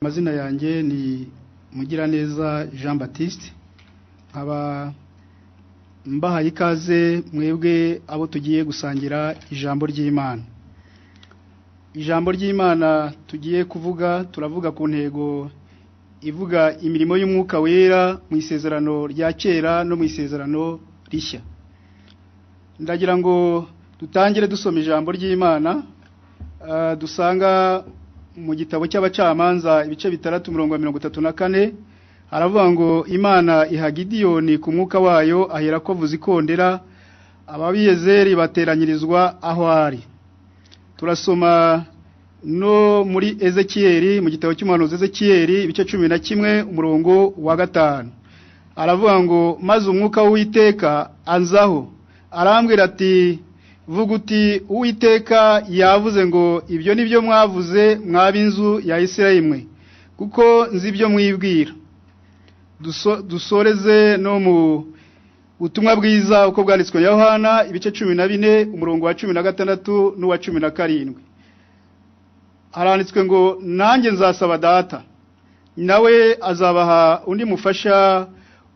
Amazina yanjye ni Mugiraneza Jean Baptiste, nkaba mbahaye ikaze mwebwe abo tugiye gusangira ijambo ry'Imana. Ijambo ry'Imana tugiye kuvuga, turavuga ku ntego ivuga imirimo y'umwuka wera mu isezerano rya kera no mu isezerano rishya. Ndagira ngo dutangire dusoma ijambo ry'Imana, dusanga mu gitabo cy'abacamanza ibice 3:34 haravuga ngo Imana iha Gideyoni ku mwuka wayo ahera ko vuza ikondera ababiyezeri bateranyirizwa aho ari. Turasoma no muri Ezekiyeli, mu gitabo cy'umuhanuzi Ezekiyeli ibice 11:5 aravuga ngo maze umwuka w'Uwiteka anzaho arambwira ati vuga uti Uwiteka yavuze ngo ibyo nibyo mwavuze mwabinzu ya Isirayeli kuko nzi ibyo mwibwira. Dusoreze no mu ubutumwa bwiza uko bwanditswe Yohana ibice 14:16 n'uwa 17. Haranditswe ngo nanjye nzasaba data nawe azabaha undi mufasha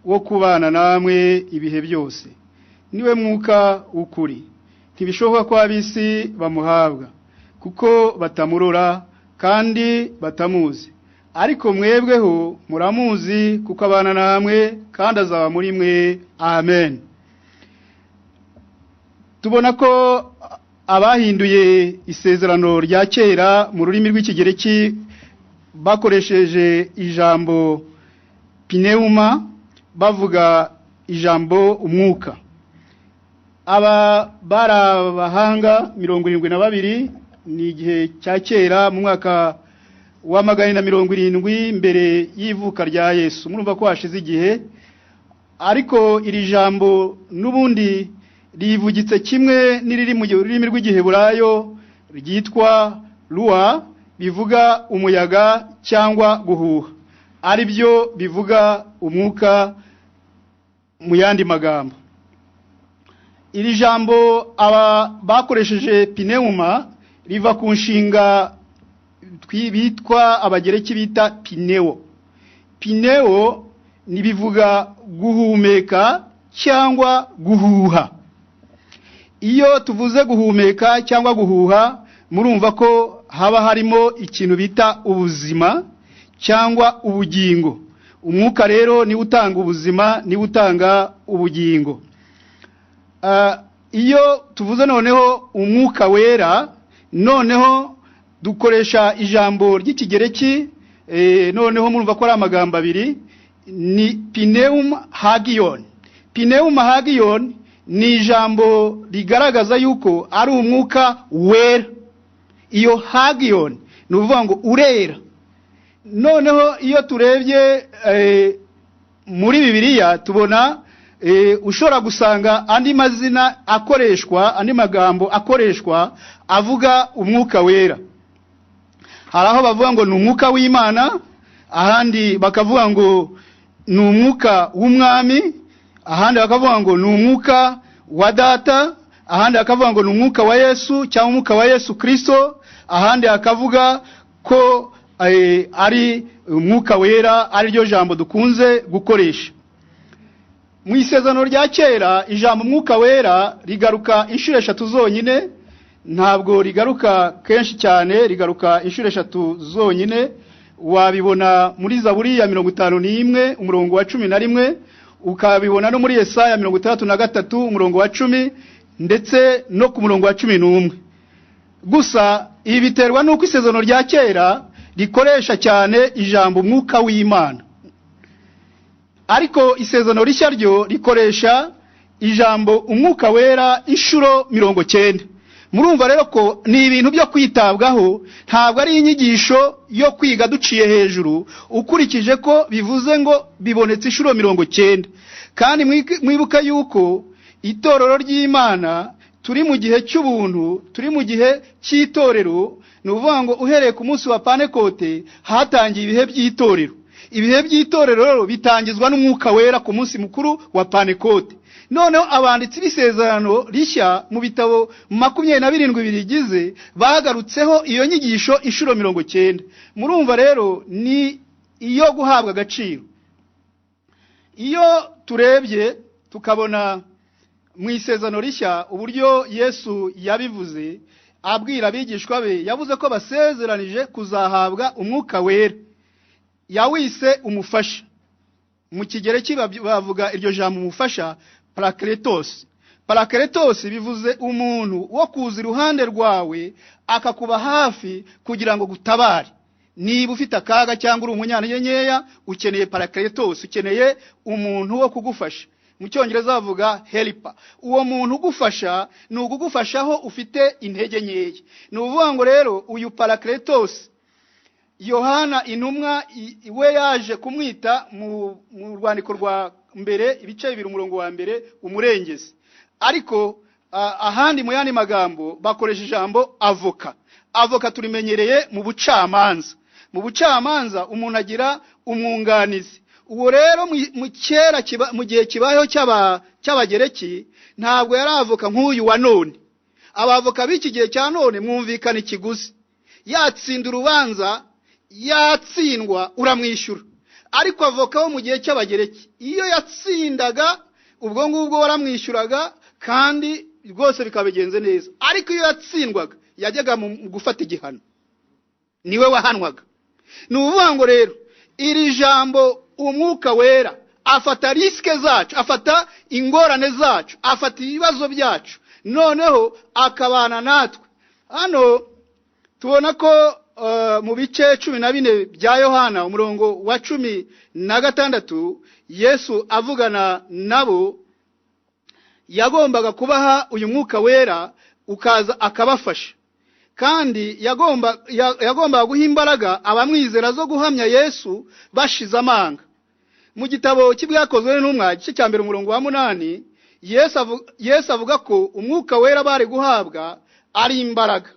wo kubana namwe ibihe byose, niwe mwuka ukuri. Ntibishoboka ko abisi bamuhabwa kuko batamurora kandi batamuzi, ariko mwebweho muramuzi kuko abana namwe kandi azaba muri mwe. Amen. Tubona ko abahinduye isezerano rya kera mu rurimi rw'ikigereki bakoresheje ijambo pneuma bavuga ijambo umwuka. Aba barabahanga 72 ni igihe cya kera mu mwaka wa 770 mbere y'ivuka rya Yesu. Murumva ko hashize igihe, ariko iri jambo nubundi rivugitse kimwe n'iriri mu rurimi rw'igiheburayo ryitwa RYA, bivuga umuyaga cyangwa guhuha, ari byo bivuga umwuka mu yandi magambo. Iri jambo aba bakoresheje pneuma riva ku nshinga bitwa abagereki bita pineo. Pineo ni bivuga guhumeka cyangwa guhuha. Iyo tuvuze guhumeka cyangwa guhuha, murumva ko haba harimo ikintu bita ubuzima cyangwa ubugingo. Umwuka rero ni utanga ubuzima, ni utanga ubugingo. Iyo tuvuze noneho umwuka wera, noneho dukoresha ijambo ry'ikigereki, noneho murumva ko ari amagambo abiri, ni pneum hagion. Pneum hagion ni ijambo rigaragaza yuko ari umwuka wera. Iyo hagion ni uvuga ngo urera. Noneho iyo turebye muri Bibiliya tubona ushobora gusanga andi mazina akoreshwa, andi magambo akoreshwa avuga umwuka wera. Haraho bavuga ngo ni umwuka w'Imana, ahandi bakavuga ngo ni umwuka w'umwami, ahandi bakavuga ngo ni umwuka wa data, ahandi bakavuga ngo ni umwuka wa Yesu cyangwa umwuka wa Yesu Kristo, ahandi akavuga ko ari umwuka wera, ari ryo jambo dukunze gukoresha. Mu isezerano rya kera ijambo umwuka wera rigaruka inshuro 3 zonyine, ntabwo rigaruka kenshi cyane, rigaruka inshuro 3 zonyine. Wabibona muri Zaburi ya 51:11, ukabibona no muri Yesaya 63:10 ndetse no ku 11. Gusa ibi biterwa nuko isezerano rya kera rikoresha cyane ijambo umwuka w'Imana, ariko isezerano rishya ryo rikoresha ijambo umwuka wera inshuro 90. Murumva rero ko ni ibintu byo kwitabwaho, ntabwo ari inyigisho yo kwiga duciye hejuru, ukurikije ko bivuze ngo bibonetse inshuro 90. Kandi mwibuka yuko itorero ry'Imana turi mu gihe cy'ubuntu, turi mu gihe cy'itorero, ni uvuga ngo uhereye ku munsi wa Pentekote hatangiye ibihe by'itorero. Ibihe by'itorero rero bitangizwa n'umwuka wera ku munsi mukuru wa Pentekote. noneho abanditsi b'isezerano rishya mu bitabo 27 birigize bagarutseho iyo nyigisho inshuro 90. Murumva rero ni iyo guhabwa agaciro. Iyo turebye tukabona mu isezerano rishya uburyo Yesu yabivuze abwira abigishwa be, yavuze ko basezeranije kuzahabwa umwuka wera, yawise umufasha. Mu kigereki bavuga iryo jambo umufasha parakletos. Parakletos bivuze umuntu wo kuza iruhande rwawe akakuba hafi kugira ngo gutabare. Niba ufite akaga cyangwa uri umunyanyeya ukeneye parakletos, ukeneye umuntu wo kugufasha. Mu cyongereza bavuga helper. Uwo muntu ugufasha ni ugufashaho ufite intege nkeya. Ni uvuga ngo rero uyu parakletos Yohana intumwa we yaje kumwita mu rwandiko rwa mbere ibice 2 umurongo wa mbere umurengezi. Ariko ahandi mu yandi magambo bakoresha ijambo avoka. Avoka turimenyereye mu bucamanza. Mu bucamanza umuntu agira umwunganizi. Uwo rero mu gihe kibayeho cy'abagereki ntabwo yari avoka nk'uyu wa none. Abavoka b'iki gihe cya none mwumvikana ikiguzi. Yatsinda urubanza yatsindwa uramwishyura. Ariko avoka wo mu gihe cy'abagereki iyo yatsindaga ubwo ngubwo waramwishyuraga kandi rwose bikabigenze neza. Ariko iyo yatsindwaga yajyaga mu gufata igihano, niwe wahanwaga. Ni uvuga ngo rero iri jambo umwuka wera afata riske zacu, afata ingorane zacu, afata ibibazo byacu, noneho akabana natwe. Hano tubona ko mu bice 14 bya Yohana umurongo wa 16 Yesu avugana nabo yagombaga kubaha uyu mwuka wera ukaza akabafasha, kandi yagombaga guha imbaraga abamwizera zo guhamya Yesu bashize amanga. Mu gitabo cy'ibyakozwe n'intumwa gice cya 1 umurongo wa 8 Yesu avuga ko umwuka wera bari guhabwa ari imbaraga.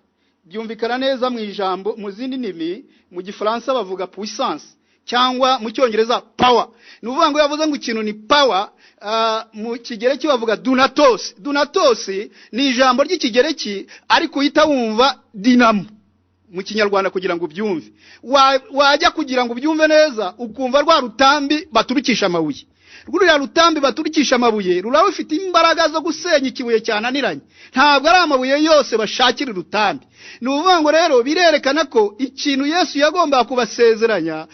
Byumvikana neza mu ijambo mu zindi ndimi, mu gifaransa bavuga puissance cyangwa mu cyongereza power. Ni uvuga ngo yavuze ngo ikintu ni power. Mu kigereki bavuga dunatos. Dunatos ni ijambo ry'ikigereki ariko uhita wumva dinamo mu kinyarwanda kugira ngo ubyumve. Wajya kugira ngo ubyumve neza ukumva rwa rutambi baturukisha amabuye. Ruriya rutambi baturukisha amabuye ruraba rufite imbaraga zo gusenya ikibuye cyananiranye. Ntabwo ari amabuye yose bashakira rutambi. Ni uvuga ngo rero birerekana ko ikintu Yesu yagomba kubasezeranya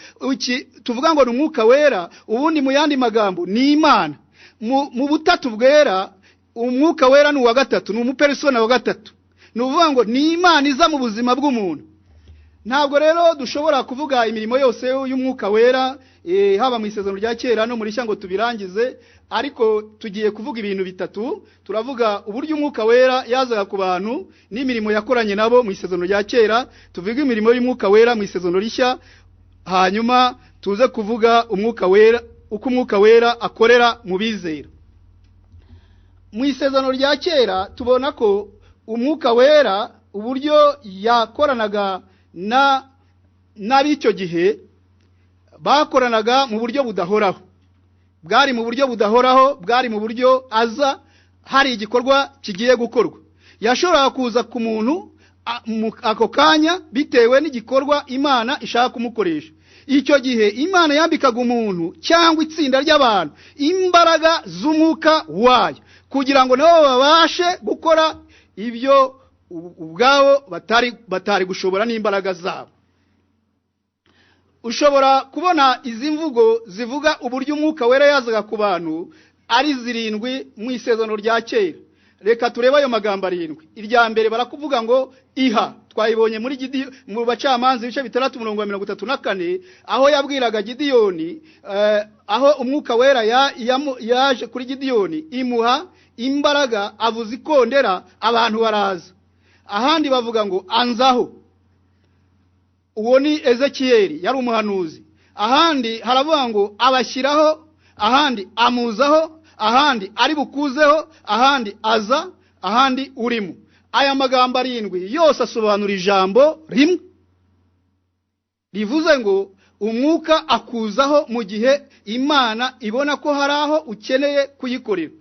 tuvuga ngo ni umwuka wera, ubundi mu yandi magambo ni Imana. Mu butatu bwera umwuka wera ni uwa gatatu, ni umupersona wa gatatu. Ni uvuga ngo ni Imana iza mu buzima bw'umuntu. Ntabwo rero dushobora kuvuga imirimo yose y'umwuka wera haba mu isezerano rya kera no muri ngo tubirangize, ariko tugiye kuvuga ibintu bitatu. Turavuga uburyo umwuka wera yazaga ku bantu n'imirimo yakoranye nabo mu isezerano rya kera, tuvuga imirimo y'umwuka wera mu isezerano rishya, hanyuma tuze kuvuga umwuka wera uko umwuka wera akorera mu bizera. Mu isezerano rya kera tubona ko umwuka wera uburyo yakoranaga n'ab'icyo gihe bakoranaga mu buryo budahoraho. Bwari mu buryo budahoraho, bwari mu buryo aza hari igikorwa kigiye gukorwa. Yashoboraga kuza ku muntu ako kanya bitewe n'igikorwa Imana ishaka kumukoresha. Icyo gihe Imana yambikaga umuntu cyangwa itsinda ry'abantu imbaraga z'umwuka wayo kugira ngo nabo babashe gukora ibyo ubwabo batari gushobora n'imbaraga zabo. Ushobora kubona izi mvugo zivuga uburyo umwuka wera yazaga ku bantu ari 7 mu isezerano rya kera. Reka turebe ayo magambo 7. Irya mbere barakuvuga ngo iha, twayibonye muri mu bacamanza ibice 3:34 aho yabwiraga Gideyoni, aho umwuka wera yaje kuri Gideyoni imuha imbaraga avuza ikondera abantu baraza. Ahandi bavuga ngo anzaho, uwo ni Ezekiyeli yari umuhanuzi. Ahandi haravuga ngo abashyiraho, ahandi amuzaho, ahandi ari bukuzeho, ahandi aza, ahandi urimo. Aya magambo 7 yose asobanura ijambo rimwe rivuze ngo umwuka akuzaho mu gihe Imana ibona ko hari aho ukeneye kuyikorera.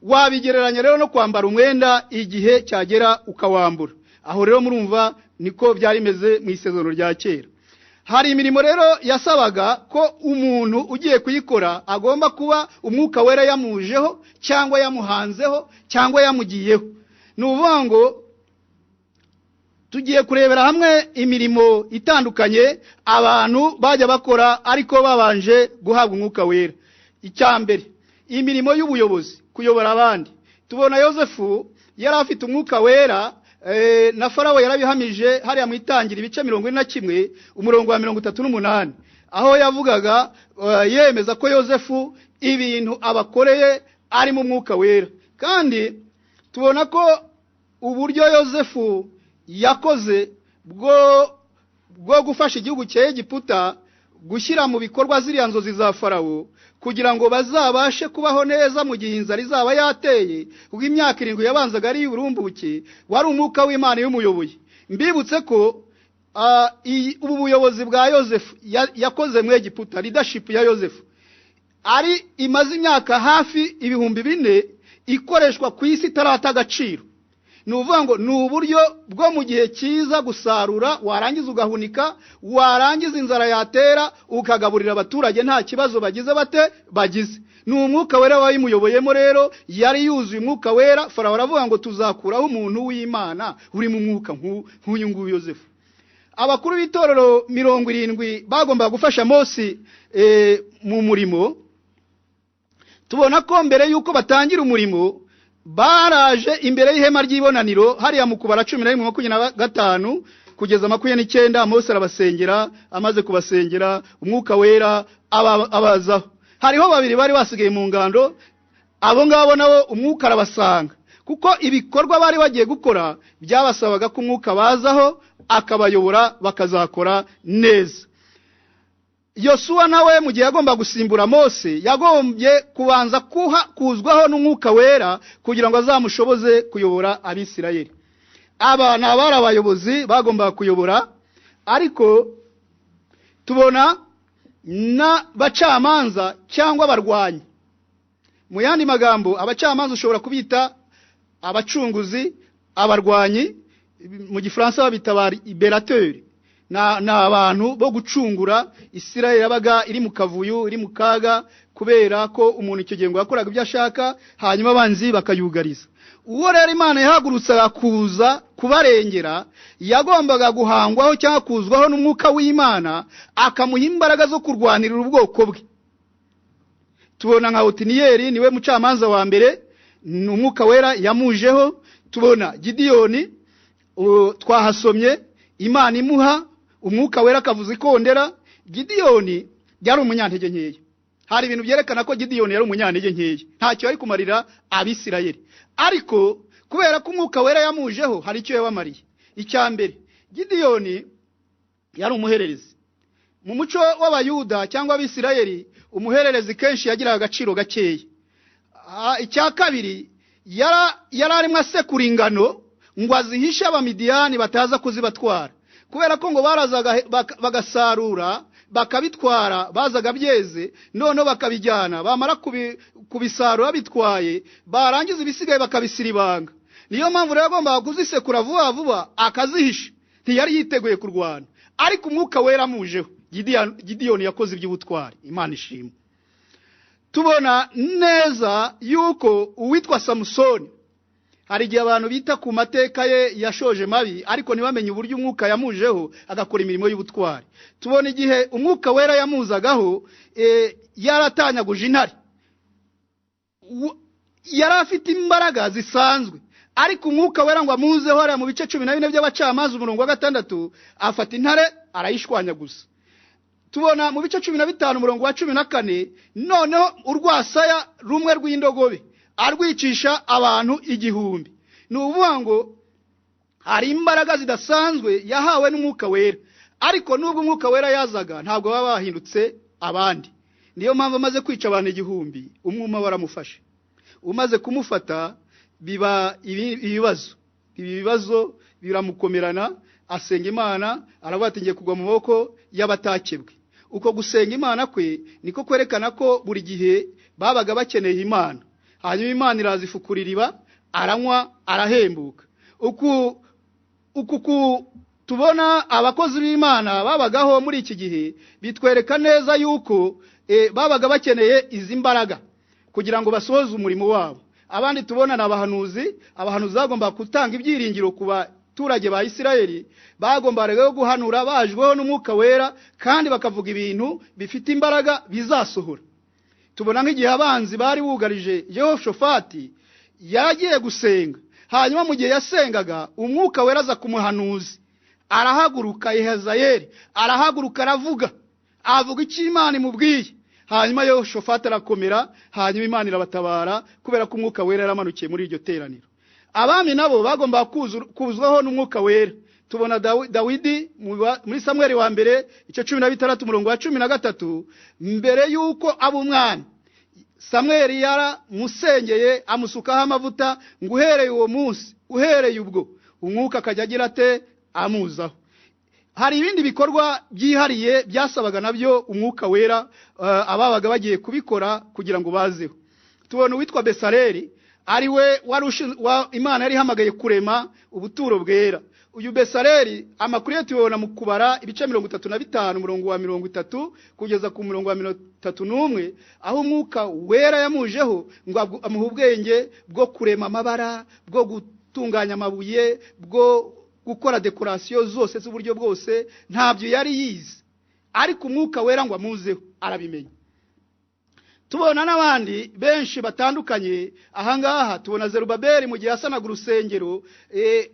wabigereranya rero no kwambara umwenda igihe cyagera ukawambura. Aho rero murumva niko byari meze mu isezerano rya kera. Hari imirimo rero yasabaga ko umuntu ugiye kuyikora agomba kuba umwuka wera yamujeho cyangwa yamuhanzeho cyangwa yamugiyeho. Nuvuga ngo tugiye kurebera hamwe imirimo itandukanye abantu bajya bakora ariko babanje guhabwa umwuka wera. Icyambere, imirimo y'ubuyobozi, kuyobora abandi. Tubona Yosefu yari afite umwuka wera, na Farawo yarabihamije hariya mu Itangira ibice 41 umurongo wa 38, aho yavugaga yemeza ko Yosefu ibintu abakoreye ari mu mwuka wera. Kandi tubona ko uburyo Yosefu yakoze bwo gufasha igihugu cya Egiputa gushyira mu bikorwa ziriya nzozi za Farawo kugira ngo bazabashe kubaho neza mu gihe inzara izaba yateye, ubwo imyaka 7 yabanzaga ari uburumbuke, wari umwuka w'Imana y'umuyoboye. Mbibutse ko ubu buyobozi bwa Yosefu yakoze mu Egiputa, leadership ya Yosefu ari imaze imyaka hafi 4,000 ikoreshwa ku isi itarata agaciro. Nuvuga ngo ni uburyo bwo mu gihe cyiza gusarura, warangiza ugahunika, warangiza inzara yatera ukagaburira abaturage nta kibazo bagize. Ni umwuka wera wayimuyoboyemo rero, yari yuzuye umwuka wera. Farawo aravuga ngo tuzakuraho umuntu w'Imana uri mu mwuka nk'uyu nguyu Yosefu. Abakuru b'itorero 70 bagomba gufasha Mose mu murimo. Tubona ko mbere yuko batangira umurimo baraje imbere y'ihema ry'ibonaniro hariya mu Kubara 11:25 kugeza 29. Mose arabasengera, amaze kubasengera umwuka wera abazaho. Hariho babiri bari basigaye mu ngando, abo ngabo nabo umwuka arabasanga, kuko ibikorwa bari bagiye gukora byabasabaga ko umwuka bazaho akabayobora bakazakora neza. Yosuwa nawe mu gihe yagomba gusimbura Mose yagombye kubanza kuzwaho n'umwuka wera kugira ngo azamushoboze kuyobora Abisirayeli. Aba nabara abayobozi bagomba kuyobora, ariko tubona na bacamanza cyangwa abarwanyi. Mu yandi magambo, abacamanza ushobora kubita abacunguzi, abarwanyi mu Gifaransa babita liberateur. Na abantu bo gucungura Isirayeli yabaga iri mu kavuyo, iri mu kaga, kubera ko umuntu icyo gihe ngo yakoraga ibyo ashaka hanyuma abanzi bakayugariza. Uwo rero Imana yahagurutsaga kuza kubarengera yagombaga guhangwaho cyangwa kuzwaho n'umwuka w'Imana akamuha imbaraga zo kurwanirira ubwoko bwe. Tubona nka Otiniyeli niwe mucamanza wa mbere, umwuka wera yamujeho. Tubona Gidiyoni twahasomye Imana imuha umwuka wera akavuza ikondera. Gidiyoni yari umunyantege nkeya. Hari ibintu byerekana ko Gidiyoni yari umunyantege nkeya, ntacyo yari kumarira Abisirayeli, ariko kubera ko umwuka wera yamujeho hari icyo yabamariye. Icyambere, Gidiyoni yari umuhererezi. Mu muco w'Abayuda cyangwa Abisirayeli umuhererezi kenshi yagiraga agaciro gakeya. Icya kabiri, yari arimo asekura ingano ngo azihishe Abamidiyani bataza kuzibatwara, kubera ko ngo barazaga bagasarura bakabitwara, bazaga byeze none bakabijyana, bamara kubisarura bitwaye, barangiza ibisigaye bakabisiribanga. Niyo mpamvu rero agomba kuzisekura vuba vuba akazihisha, ntiyari yiteguye kurwana. Ariko umwuka wera mujeho, Gidiyoni yakoze iby'ubutwari, Imana ishimwe. Tubona neza yuko uwitwa Samusoni, hari igihe abantu bita ku mateka ye yashoje mabi, ariko ntibamenye uburyo umwuka yamujeho agakora imirimo y'ubutwari. Tubona igihe umwuka wera yamuzagaho yaratanyaguje intare, yari afite imbaraga zisanzwe, ariko umwuka wera ngo amuzeho hariya mu bice 14 by'abacamanza umurongo wa 6 afata intare arayishwanyaguza. Tubona mu bice 15 umurongo wa 14 noneho urwasaya rumwe rw'indogobe arwicisha abantu 1000. Nuvuga ngo hari imbaraga zidasanzwe yahawe n'umwuka wera, ariko nubwo umwuka wera yazaga ntabwo baba bahindutse abandi. Niyo mpamvu amaze kwica abantu 1000 umwuma baramufashe. Umaze kumufata biba ibibazo biramukomerana, asenga Imana, aravuga ati ngiye kugwa mu maboko y'abatakebwe. Uko gusenga Imana kwe niko kwerekana ko buri gihe babaga bakeneye Imana. hanyuma Imana irazifukura iriba aranywa arahembuka. Uku tubona abakozi b'Imana babagaho muri iki gihe bitwereka neza yuko babaga bakeneye izi mbaraga kugira ngo basohoze umurimo wabo. Abandi tubona n'abahanuzi bagomba gutanga ibyiringiro ku baturage ba Isirayeli, bagomba rero guhanura bajweho n'Umwuka Wera kandi bakavuga ibintu bifite imbaraga bizasohora. Tubona nk'igihe abanzi bari bugarije Yehoshafati yagiye gusenga, hanyuma mu gihe yasengaga Umwuka Wera aza kumuhanuzi, arahaguruka Yehazayeli arahaguruka avuga icyo Imana imubwiye, hanyuma Yehoshafati arakomera, hanyuma Imana irabatabara kubera ko Umwuka Wera yaramanukiye muri iryo teraniro. Abami nabo bagomba kuzwaho n'Umwuka Wera. Tubona Dawidi muri Samueli wa mbere icyo 16 umurongo wa 13, mbere yuko aba umwami Samueli yaramusengeye amusukaho amavuta ngo uhereye uwo munsi uhereye ubwo Umwuka akajya agira ate amuzaho. Hari ibindi bikorwa byihariye byasabaga nabyo Umwuka Wera ababaga bagiye kubikora kugira ngo bazeho. Tubona uwitwa Besaleli ariwe Imana yari hamagaye kurema ubuturo bwera. Uyu Besaleli amakuru ye tubona mu kubara ibice 35 umurongo wa 30 kugeza ku murongo wa 31, aho Umwuka Wera yamujeho ngo amuha ubwenge bwo kurema amabara, bwo gutunganya amabuye, bwo gukora dekorasiyo zose z'uburyo bwose. Ntabyo yari yize, ariko Umwuka Wera ngo amuzeho arabimenya. Tubona n'abandi benshi batandukanye. Ahangaha tubona Zerubabeli mu gihe asanaga urusengero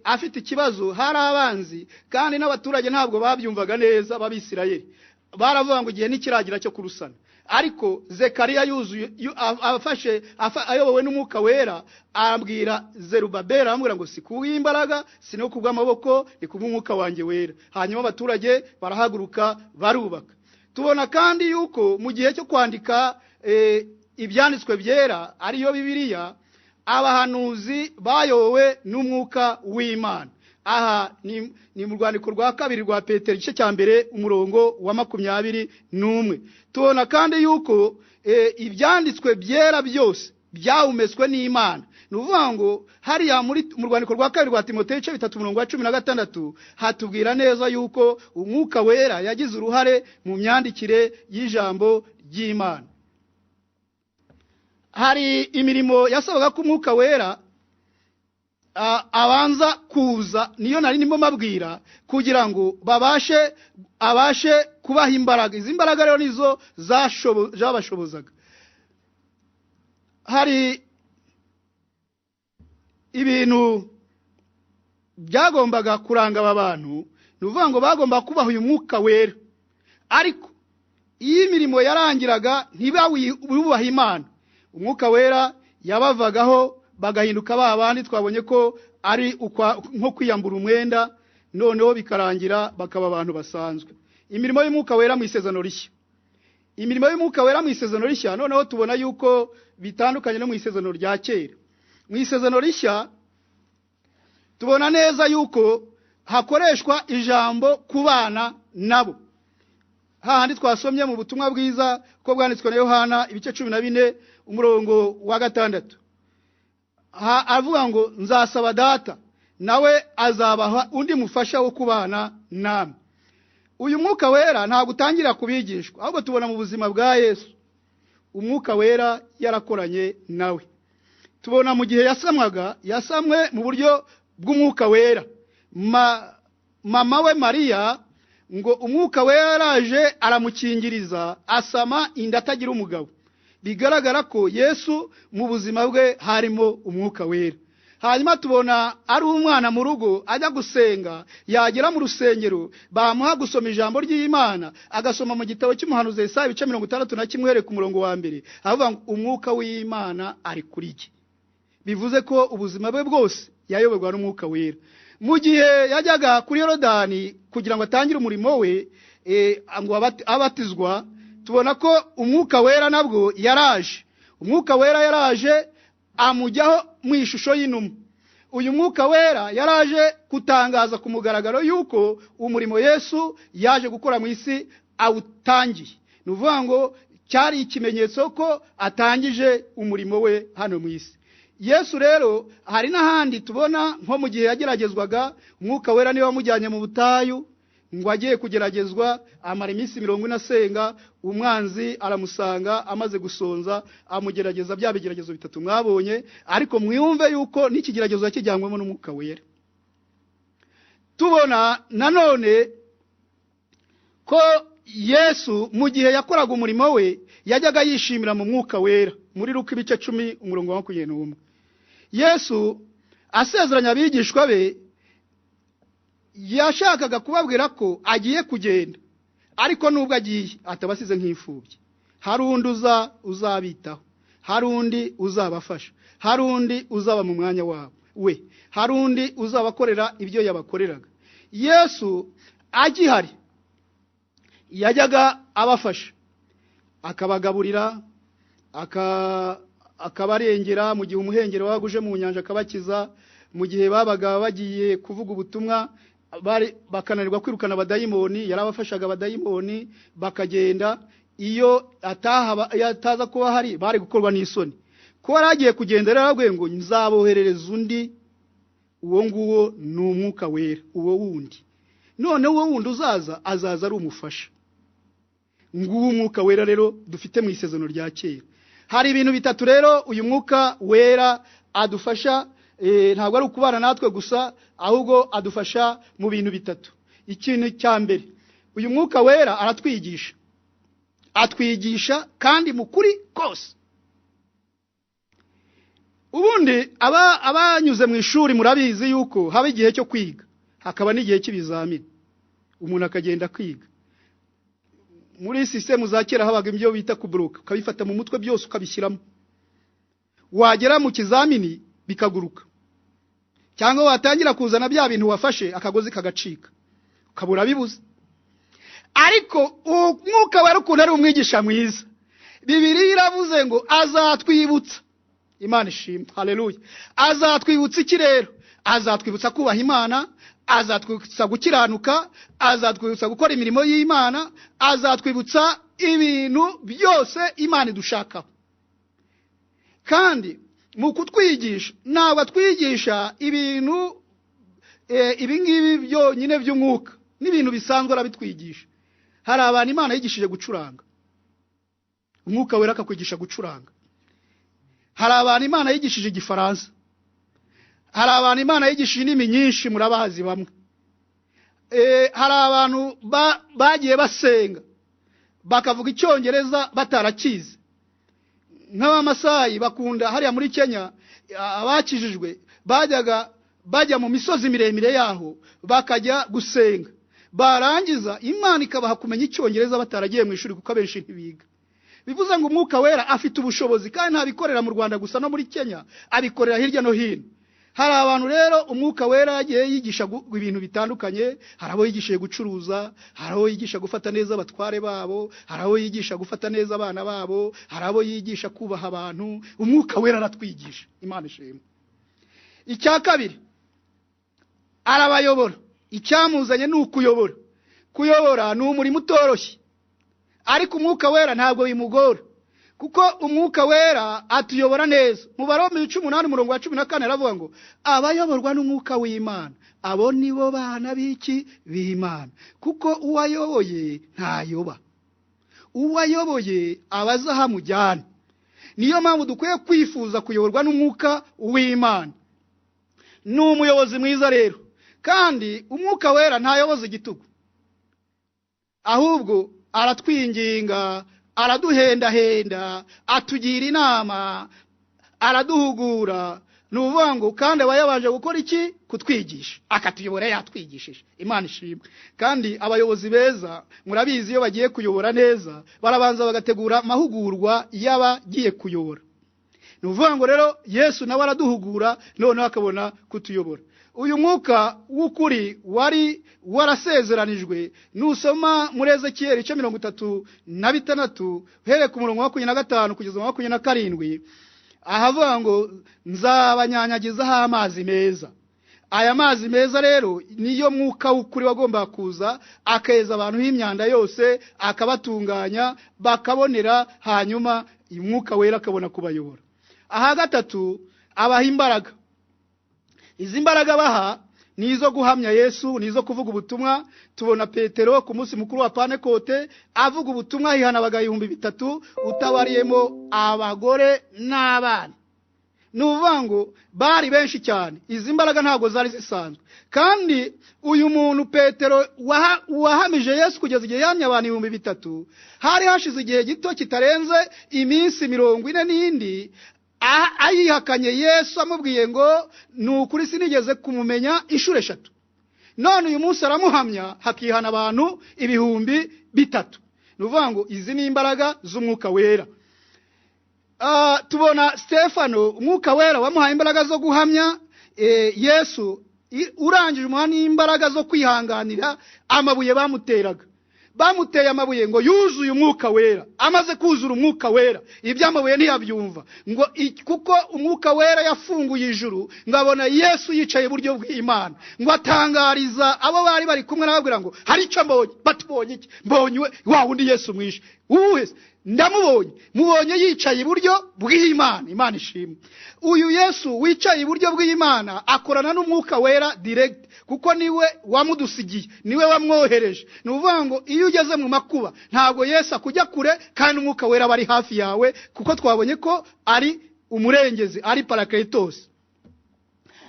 afite ikibazo, hari abanzi kandi n'abaturage ntabwo babyumvaga neza b'Abisirayeli, baravuga ngo igihe nikiragira cyo kurusana. Ariko Zekariya yuzuye ayobowe n'Umwuka Wera arabwira Zerubabeli, aramubwira ngo sikuye imbaraga sino kubw'amaboko ni kubw'Umwuka wanjye Wera. Hanyuma abaturage barahaguruka barubaka. Tubona kandi yuko mu gihe cyo kwandika ibyanditswe byera ariyo Bibiliya, abahanuzi bayobowe n'Umwuka w'Imana. Aha ni mu rwandiko rwa kabiri rwa Petero igice cya mbere umurongo wa 21. Tubona kandi yuko ibyanditswe byera byose byahumetswe n'Imana. Nuvuga ngo hariya mu rwandiko rwa kabiri rwa Timoteyo igice 3 umurongo wa 16 hatubwira neza yuko Umwuka Wera yagize uruhare mu myandikire y'ijambo ry'Imana. Hari imirimo yasabaga ko Umwuka Wera abanza kuza, niyo nari ndimo mabwira, kugira ngo abashe kubaha imbaraga. Izi mbaraga rero nizo zabashobozaga. Hari ibintu byagombaga kuranga aba bantu, nuvuga ngo bagomba kubaha uyu Mwuka Wera, ariko iyo imirimo yarangiraga ntibabubaha Imana, Umwuka Wera yabavagaho bagahinduka babandi twabonye ko ari nko kwiyambura umwenda, noneho bikarangira bakaba abantu basanzwe. Imirimo y'Umwuka Wera mu Isezerano Rishya. Imirimo y'Umwuka Wera mu Isezerano Rishya noneho tubona yuko bitandukanye no mu Isezerano rya kera. Mu Isezerano Rishya tubona neza yuko hakoreshwa ijambo kubana nabo. Hahandi twasomye mu butumwa bwiza ko bwanditswe na Yohana ibice 14 umurongo wa 6. Avuga ngo nzasaba Data nawe azabaha undi mufasha wo kubana namwe. Uyu Mwuka Wera nta gutangira kubigishwa, ahubwo tubona mu buzima bwa Yesu Umwuka Wera yarakoranye nawe. Tubona mu gihe yasamwe mu buryo bw'Umwuka Wera. Mama we Mariya ngo Umwuka Wera yaraje aramukingiriza asama inda atagira umugabo. Bigaragara ko Yesu mu buzima bwe harimo Umwuka Wera. Hanyuma tubona ari umwana mu rugo ajya gusenga, yagera mu rusengero bamuha gusoma ijambo ry'Imana, agasoma mu gitabo cy'umuhanuzi Yesaya ibice 61 ku murongo wa 2, avuga ngo Umwuka w'Imana ari kuri jye. Bivuze ko ubuzima bwe bwose yayoborwa n'Umwuka Wera. Mu gihe yajyaga kuri Yorodani kugira ngo atangire umurimo we ngo abatizwa, tubona ko Umwuka Wera nabwo yaraje. Umwuka Wera yaraje amujyaho mu ishusho y'inuma. Uyu Mwuka Wera yaraje kutangaza ku mugaragaro yuko umurimo Yesu yaje gukora mu isi awutangiye. Nuvuga ngo cyari ikimenyetso ko atangije umurimo we hano mu isi. Yesu rero hari n'ahandi tubona nko mu gihe yageragezwaga, Umwuka Wera niwe wamujyanye mu butayu ngo agiye kugeragezwa, amara iminsi 40 asenga, umwanzi aramusanga amaze gusonza, amugerageza bya bigeragezo bitatu mwabonye. Ariko mwiyumve yuko n'ikigeragezo yakijyanwemo n'Umwuka Wera. Tubona nanone ko Yesu mu gihe yakoraga umurimo we yajyaga yishimira mu Mwuka Wera. Muri Luka ibice 10 umurongo wa 21, Yesu asezeranya abigishwa be, yashakaga kubabwira ko agiye kugenda, ariko nubwo agiye atabasize nk'imfubyi. Hari undi uzabitaho, hari undi uzabafasha, hari undi uzaba mu mwanya wabo we, hari undi uzabakorera ibyo yabakoreraga. Yesu agihari yajyaga abafasha, akabagaburira, akabarengera mu gihe umuhengero waguje mu nyanja, akabakiza mu gihe babaga bagiye kuvuga ubutumwa bakananirwa kwirukana abadayimoni, yarabafashaga abadayimoni bakagenda. Iyo ataza kuba hari bari gukorwa n'isoni. Ko yaragiye kugenda rero arabwiye ngo nzaboherereza undi, uwo nguwo ni Umwuka Wera, uwo wundi. None uwo wundi azaza ari umufasha. Nguwo Umwuka Wera rero dufite mu isezerano rya kera. Hari ibintu bitatu rero uyu Mwuka Wera adufasha, ntabwo ari ukubana natwe gusa, ahubwo adufasha mu bintu bitatu. Ikintu cya mbere, uyu Mwuka Wera atwigisha kandi mu kuri kose. Ubundi abanyuze mu ishuri murabizi yuko haba igihe cyo kwiga, hakaba n'igihe cy'ibizamini, umuntu akagenda kwiga. Muri system za kera habaga ibyo bita kubroka, ukabifata mu mutwe byose ukabishyiramo, wagera mu kizamini bikaguruka. Cyangwa watangira kuzana bya bintu wafashe akagozi kagacika, ukabura bibuze. Ariko Umwuka Wera ukuntu ari umwigisha mwiza, Bibiliya iravuze ngo azatwibutsa. Imana ishimwe, haleluya. Azatwibutsa iki rero? Azatwibutsa kubaha Imana, azatwibutsa gukiranuka, azatwibutsa gukora imirimo y'Imana, azatwibutsa ibintu byose Imana idushakaho. Kandi mu kutwigisha ntabwo atwigisha ibintu ibingibi byo nyine by'umwuka, n'ibintu bisanzwe arabitwigisha. Hari abantu Imana yigishije gucuranga, Umwuka Wera akakwigisha gucuranga. Hari abantu Imana yigishije igifaransa, hari abantu Imana yigishije indimi nyinshi murabazi bamwe. Hari abantu bagiye basenga bakavuga icyongereza batarakize, nk'abamasayi bakunda hariya muri Kenya, abakijijwe bajya mu misozi miremire yaho bakajya gusenga, barangiza Imana ikabaha kumenya icyongereza bataragiye mu ishuri kuko abenshi ntibiga. Bivuze ngo Umwuka Wera afite ubushobozi, kandi ntabikorera mu Rwanda gusa no muri Kenya, abikorera hirya no hino. Hari abantu rero Umwuka Wera yagiye yigisha ibintu bitandukanye. Hari abo yigishije gucuruza, hari abo yigisha gufata neza abatware babo, hari abo yigisha gufata neza abana babo, hari abo yigisha kubaha abantu. Umwuka Wera aratwigisha, Imana ishimwe. Icya kabiri, arabayobora. Icyamuzanye ni ukuyobora. Kuyobora ni umurimo utoroshye, ariko Umwuka Wera ntabwo bimugora, kuko Umwuka Wera atuyobora neza. Mu Baroma 18 umurongo wa 14 aravuga ngo abayoborwa n'Umwuka w'Imana abo nibo bana b'iki b'Imana, kuko uwayoboye ntayoba, uwayoboye abaza hamujyana. Niyo mpamvu dukwiye kwifuza kuyoborwa n'Umwuka w'Imana. Ni umuyobozi mwiza rero, kandi Umwuka Wera ntayoboza igitugu, ahubwo aratwinginga, araduhendahenda, atugira inama, araduhugura. Nuvuga ngo kandi abayabanje gukora iki? Kutwigisha, akatuyobora yatwigishije. Imana ishimwe. Kandi abayobozi beza murabizi iyo bagiye kuyobora neza barabanza bagategura amahugurwa y'abagiye kuyobora. Nuvuga ngo rero Yesu nawe araduhugura, none akabona kutuyobora. Uyu mwuka w'ukuri wari warasezeranijwe. Nusoma muri Ezekiyeli 36 uhereye ku murongo wa 25 kugeza wa 27, ahavuga ngo nzabanyanyagizaho amazi meza, aya mazi meza rero niyo mwuka w'ukuri wagomba kuza akeza abantu h'imyanda yose akabatunganya bakabonera hanyuma umwuka wera akabona kubayobora. Aha gatatu abaha imbaraga. Izi mbaraga baha nizo guhamya Yesu, nizo kuvuga ubutumwa. Tubona Petero ku munsi mukuru wa Pentekote avuga ubutumwa hihana abagayihumbi 3 utabariyemo abagore n'abana. Nuvango bari benshi cyane. Izi mbaraga ntago zari zisanzwe. Kandi uyu muntu Petero wahamije Yesu kugeza igihe yamya abantu 3,000 hari hashize igihe gito kitarenze iminsi 40 n'indi ayihakanye Yesu amubwiye ngo nukuri sinigeze kumumenya inshuro 3. None uyu munsi aramuhamya hakihana abantu 3,000. Nuvango izi ni imbaraga z'umwuka wera. Tubona Stefano umwuka wera wamuhaye imbaraga zo guhamya Yesu urangije umuha n'imbaraga zo kwihanganira amabuye bamuteraga. Bamuteye amabuye ngo yuzuye umwuka wera. Amaze kuzura umwuka wera iby'amabuye ntiyabyumva ngo kuko umwuka wera yafunguye ijuru ngabona Yesu yicaye buryo bw'Imana ngo atangariza abo bari kumwe nababwira ngo hari icyo mbonye. Batubonye iki? Mbonye wa wundi Yesu mwishe. Uwese ndamubonye mubonye yicaye iburyo bw'Imana. Imana ishimwe. Uyu Yesu wicaye iburyo bw'Imana akorana n'umwuka wera direct kuko niwe wamudusigiye, niwe wamwohereje. Nuvuga ngo iyo ugeze mu makuba ntabwo Yesu akujya kure kandi umwuka wera bari hafi yawe kuko twabonye ko ari umurengezi, ari parakletos.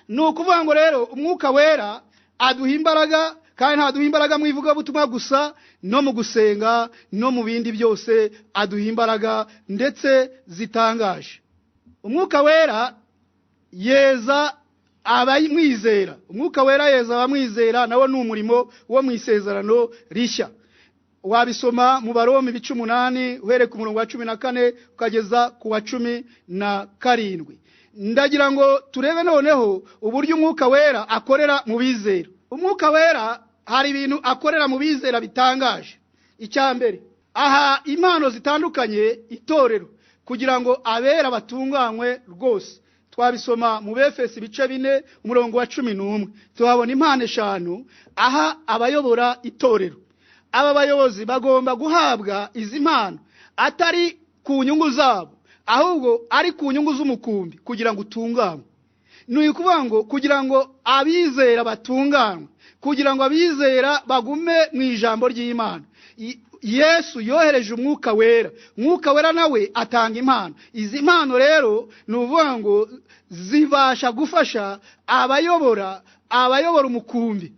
Nukuvuga ngo rero umwuka wera aduha imbaraga kandi ntaduha imbaraga mu ivuga butumwa gusa, no mu gusenga no mu bindi byose aduha imbaraga ndetse zitangaje. Umwuka wera yeza abayimwizera. Umwuka wera yeza abamwizera nawo ni umurimo wo mu isezerano rishya. Wabisoma mu Baroma 18 uhere ku murongo wa 14 ukageza ku wa 17. Ndagira ngo turebe noneho uburyo umwuka wera akorera mu bizera. Umwuka wera hari ibintu akorera mu bizera bitangaje. Icyambere aha impano zitandukanye itorero kugira ngo abera batunganywe rwose. Twabisoma mu Befesi 4 umurongo wa 11 tuhabona impano 5 aha abayobora itorero. Aba bayobozi bagomba guhabwa izi mpano atari ku nyungu zabo ahubwo ari ku nyungu z'umukumbi kugira ngo utunganywe. Ni ukuvuga ngo kugira ngo abizera batunganywe, kugira ngo abizera bagume mu ijambo ry'Imana. Yesu yohereje umwuka wera. Umwuka wera nawe atanga impano. Izi mpano rero nuvuga ngo zibasha gufasha abayobora umukumbi.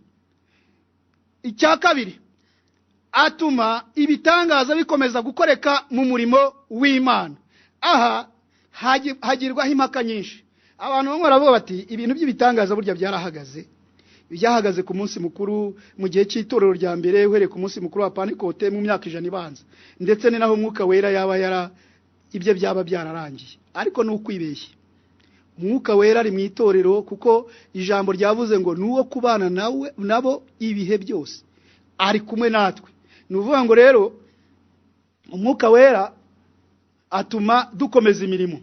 Icya kabiri atuma ibitangaza bikomeza gukoreka mu murimo w'Imana. Aha hagirwaho impaka nyinshi. Abantu bamwe baravuga bati ibintu by'ibitangaza burya byarahagaze. Byahagaze ku munsi mukuru mu gihe cy'itorero rya mbere uhere ku munsi mukuru wa Pentekote mu myaka 100 ibanza. Ndetse ni naho umwuka wera yaba ibyo byaba byararangiye. Ariko ni ukwibeshya. Umwuka wera ari mu itorero kuko ijambo ryavuze ngo nuwo kubana nawe nabo ibihe byose. Ari kumwe natwe. Nuvuga ngo rero umwuka wera atuma dukomeza imirimo.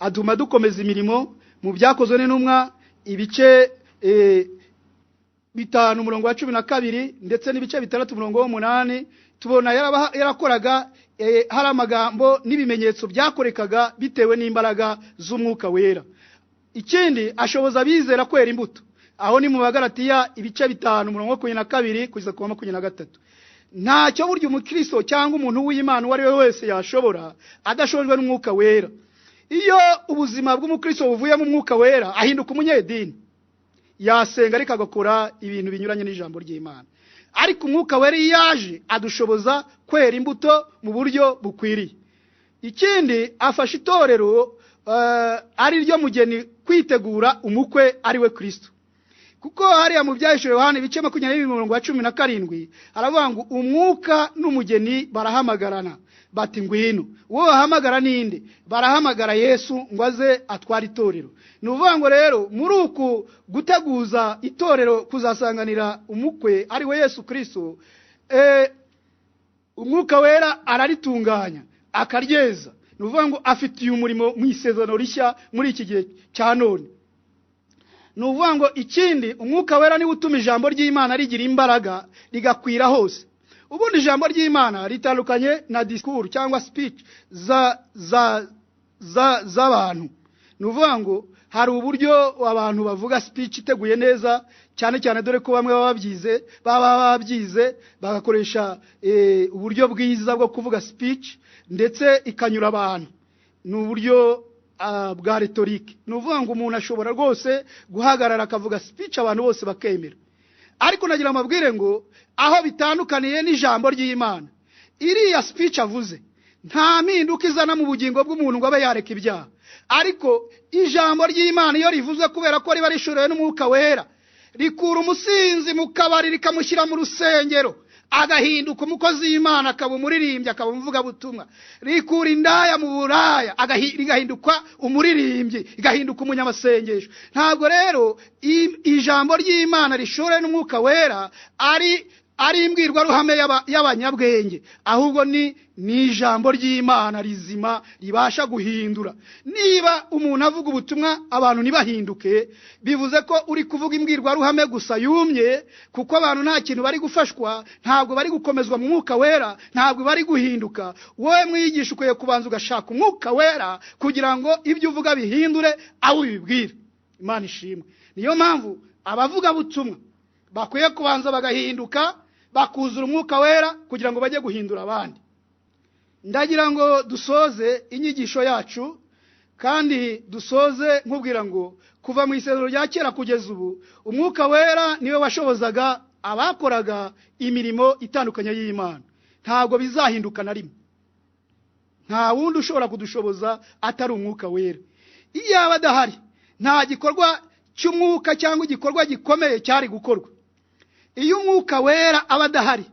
Atuma dukomeza imirimo mu byakozwe n'intumwa ibice 5 umurongo wa 12 ndetse n'ibice 6 umurongo wa 8 tubona yarakoraga hari amagambo n'ibimenyetso byakorekaga bitewe n'imbaraga z'umwuka wera. Ikindi ashoboza bizera kwera imbuto. Aho ni mu Bagalatiya ibice 5 umurongo wa 22 kugeza ku 23. Ntacyo burya umukristo cyangwa umuntu w'Imana wari we wese yashobora adashojwe n'umwuka wera. Iyo ubuzima bw'umukristo buvuye mu mwuka wera ahinduka umunyedini. Yasenga ariko agakora ibintu binyuranye n'ijambo ry'Imana. Ariko umwuka wera yaje adushoboza kwera imbuto mu buryo bukwiriye. Ikindi afasha itorero ari ryo mugeni kwitegura umukwe ari we Kristo. Kuko hariya mu byahishwe Yohana ibice 20:17 aravuga ngo umwuka n'umugeni barahamagarana bati ngwino. Uwo bahamagara ninde? Barahamagara Yesu ngo aze atwara itorero. Nuvuga ngo rero muri uku guteguza itorero kuzasanganira umukwe ari we Yesu Kristo, umwuka wera araritunganya akaryeza. Nuvuga ngo afitiye umurimo mu isezerano rishya muri iki gihe cya none. nuvuga ngo ikindi umwuka wera ni utuma ijambo ry'Imana rigira imbaraga rigakwira hose. Ubundi ijambo ry'Imana ritandukanye na discours cyangwa speech z'abantu. Nuvuga ngo hari uburyo abantu bavuga speech iteguye neza, cyane cyane dore ko bamwe baba babyize bagakoresha uburyo bwiza bwo kuvuga speech ndetse ikanyura abantu. N'uburyo bwa rhetorique. Nuvuga ngo umuntu ashobora rwose guhagarara akavuga speech abantu bose bakemera. Ariko nagira amabwire ngo aho bitandukaniye n'ijambo ry'Imana, iriya speech avuze nta mpinduka izana mu bugingo bw'umuntu ngo abe yareka ibyaha. Ariko ijambo ry'Imana iyo rivuze kubera ko riba rishorewe n'umwuka wera, rikura umusinzi mu kabari rikamushyira mu rusengero, agahinduka umukozi w'Imana, akaba umuririmbyi, akaba umuvuga butumwa. Rikura indaya mu buraya, igahinduka umuririmbyi, igahinduka umunyamasengesho. Ntabwo rero ijambo ry'Imana rishore n'umwuka wera ari imbwirwaruhame y'abanyabwenge, ahubwo ni ijambo ry'Imana rizima ribasha guhindura. Niba umuntu avuga ubutumwa abantu nibahinduke, bivuze ko uri kuvuga imbwirwaruhame gusa yumye, kuko abantu nta kintu bari gufashwa, ntabwo bari gukomezwa mu mwuka wera, ntabwo bari guhinduka. Wowe mwiyigisha ukwiye kubanza ugashaka umwuka wera kugira ngo ibyo uvuga bihindure aho ubibwira. Imana ishimwe. Niyo mpamvu abavuga butumwa bakwiye kubanza bagahinduka, bakuzura umwuka wera kugira ngo bajye guhindura abandi. Ndagira ngo dusoze inyigisho yacu, kandi dusoze nkubwira ngo kuva mu isezerano rya kera kugeza ubu umwuka wera niwe washobozaga abakoraga imirimo itandukanye y'Imana. Ntabwo bizahinduka na rimwe. Nta wundi ushobora kudushoboza atari umwuka wera. Iyo aba adahari nta gikorwa cy'umwuka cyangwa igikorwa gikomeye cyari gukorwa. Iyo umwuka wera aba adahari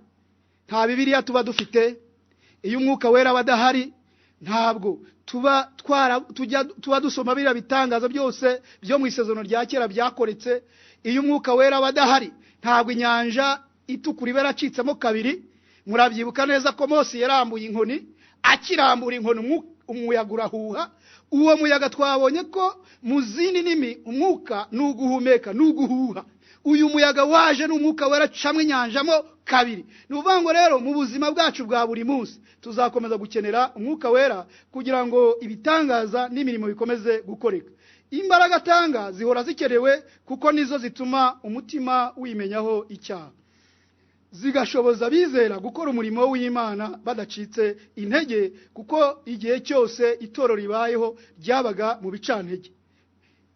nta Bibiliya tuba dufite. Iyo umwuka wera aba adahari ntabwo tuba dusoma biriya bitangaza byose byo mu isezerano rya kera byakoretse. Iyo umwuka wera aba adahari ntabwo inyanja itukura iba yaracitsemo kabiri. Murabyibuka neza ko Mose yarambuye inkoni, akirambura inkoni umuyaga urahuha. Uwo muyaga twabonye ko mu zindi ndimi umwuka nuguhumeka nuguhuha. Uyu muyaga waje n'umwuka wera camwe inyanjamo kabiri. Nuvuga ngo rero mu buzima bwacu bwa buri munsi tuzakomeza gukenera umwuka wera kugira ngo ibitangaza n'imirimo bikomeze gukoreka. Imbaraga atanga zihora zikerewe kuko nizo zituma umutima wimenyaho icyaha, zigashoboza bizera gukora umurimo w'Imana badacitse intege, kuko igihe cyose itoro ribayeho ryabaga mu bicantege.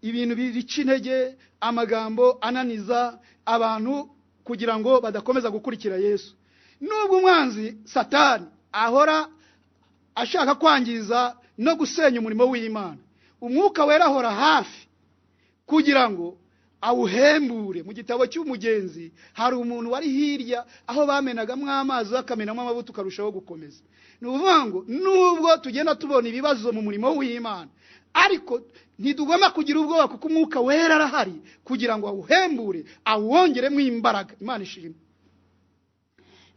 Ibintu bica intege, amagambo ananiza abantu kugira ngo badakomeza gukurikira Yesu. Nubwo umwanzi Satani ahora ashaka kwangiza no gusenya umurimo w'Imana, umwuka wera ahora hafi kugira ngo awuhembure. Mu gitabo cy'umugenzi hari umuntu wari hirya aho bamenagamo amazi bakamenamo amavuta ukarushaho gukomeza. Nuvuga ngo nubwo tugenda tubona ibibazo mu murimo w'Imana, ariko ntidugomba kugira ubwoba kuko umwuka wera arahari kugira ngo awuhembure, awongeremo imbaraga. Imana ishimwe.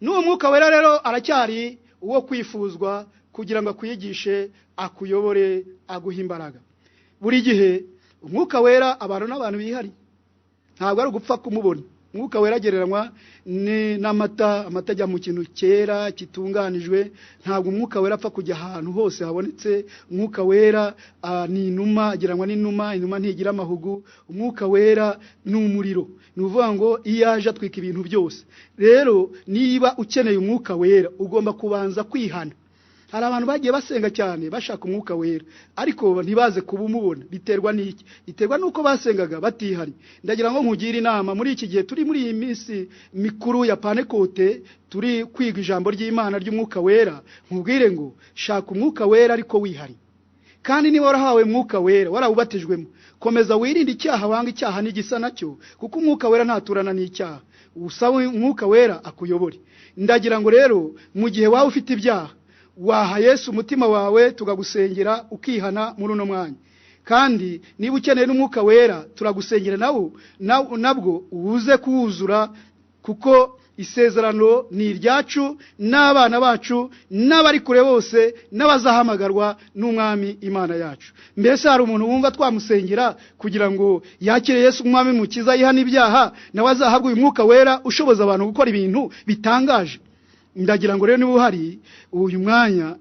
N'uwo mwuka wera rero aracyari uwo kwifuzwa kugira ngo akwigishe, akuyobore, aguhe imbaraga. Buri gihe umwuka wera abantu n'abantu bihari, ntabwo ari ugupfa kumubona. Umwuka wera agereranywa n'amata. Amata ajya mu kintu cyera kitunganijwe. Ntabwo umwuka wera apfa kujya ahantu hose habonetse. Umwuka wera ni inuma, agereranywa n'inuma. Inuma ntigira amahugu. Umwuka wera ni umuriro. Nuvuga ngo iyo aje atwika ibintu byose. Rero niba ukeneye umwuka wera ugomba kubanza kwihana. Hari abantu bagiye basenga cyane bashaka umwuka wera, ariko ntibaze kubumubona. Biterwa n'iki? Biterwa nuko basengaga batihari. Ndagira ngo nkugire inama muri iki gihe turi muri iyi minsi mikuru ya Pentecote, turi kwiga ijambo ry'Imana ry'umwuka wera. Nkubwire ngo shaka umwuka wera ariko wihari. Kandi niba warahawe umwuka wera, warawubatijwemo, komeza wirinde icyaha, wanga icyaha n'igisa nacyo, kuko umwuka wera ntaturana n'icyaha. Usaba umwuka wera akuyobore. Ndagira ngo rero mu gihe wawe ufite ibyaha, waha Yesu umutima wawe tugagusengera ukihana muri uno mwanya. Kandi niba ukeneye n'umwuka wera turagusengera nabwo uze kuwuzura, kuko isezerano ni iryacu n'abana bacu n'abari kure bose n'abazahamagarwa n'umwami Imana yacu. mbese hari umuntu wumva twamusengera kugira ngo yakire Yesu umwami mukiza yihana ibyaha nawe azahabwa uyu mwuka wera ushoboza abantu gukora ibintu bitangaje? Ndagira ngo rero niba uhari uyu mwanya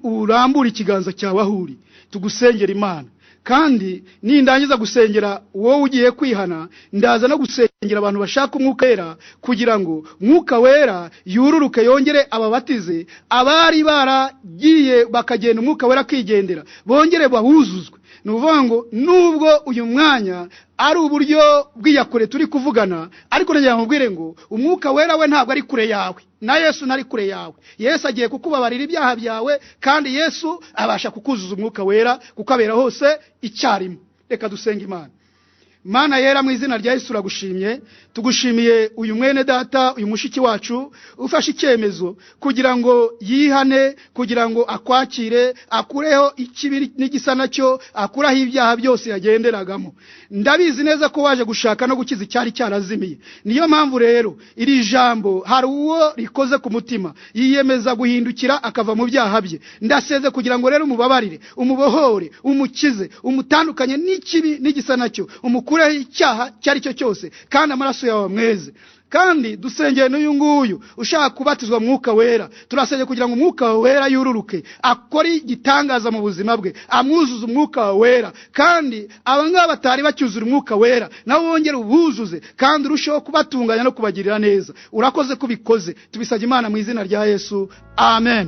urambura ikiganza cyawe ahuri tugusengera Imana. Kandi nindangiza gusengera wowe ugiye kwihana, ndaza no gusengera abantu bashaka umwuka wera kugira ngo umwuka wera yururuke yongere ababatize, abari baragiye bakagenda umwuka wera kigendera bongere bahuzuzwe. Nuvuga ngo nubwo uyu mwanya ari uburyo bw'iyakure turi kuvugana, ariko nagira nkubwire ngo umwuka wera we ntabwo ari kure yawe, na Yesu nari kure yawe. Yesu agiye kukubabarira ibyaha byawe, kandi Yesu abasha kukuzuza umwuka wera kukabera hose icyarimwe. Reka dusenga Imana. Mana yera, mu izina rya Yesu turagushimye, tugushimiye uyu mwene data, uyu mushiki wacu ufashe icyemezo kugira ngo yihane, kugira ngo akwakire, akureho ikibi n'igisa nacyo, akuraho ibyaha byose yagenderagamo. Ndabizi neza ko waje gushaka no gukiza icyari cyarazimiye. Niyo mpamvu rero iri jambo hari uwo rikoze ku mutima, yiyemeza guhindukira akava mu byaha bye. Ndaseze kugira ngo rero umubabarire, umubohore, umukize, umutandukanye n'ikibi n'igisa nacyo, kureho icyaha cyari cyo cyose, kandi amaraso yawe mweze. Kandi dusengeye n'uyu nguyu ushaka kubatizwa mwuka wera, turasenge kugira ngo umwuka wera yururuke, akore igitangaza mu buzima bwe, amwuzuze umwuka wera. Kandi abangaba batari bacyuzura umwuka wera, nawe wongere ubuzuze, kandi urusheho kubatunganya no kubagirira neza. Urakoze kubikoze, tubisabye Imana mu izina rya Yesu, amen.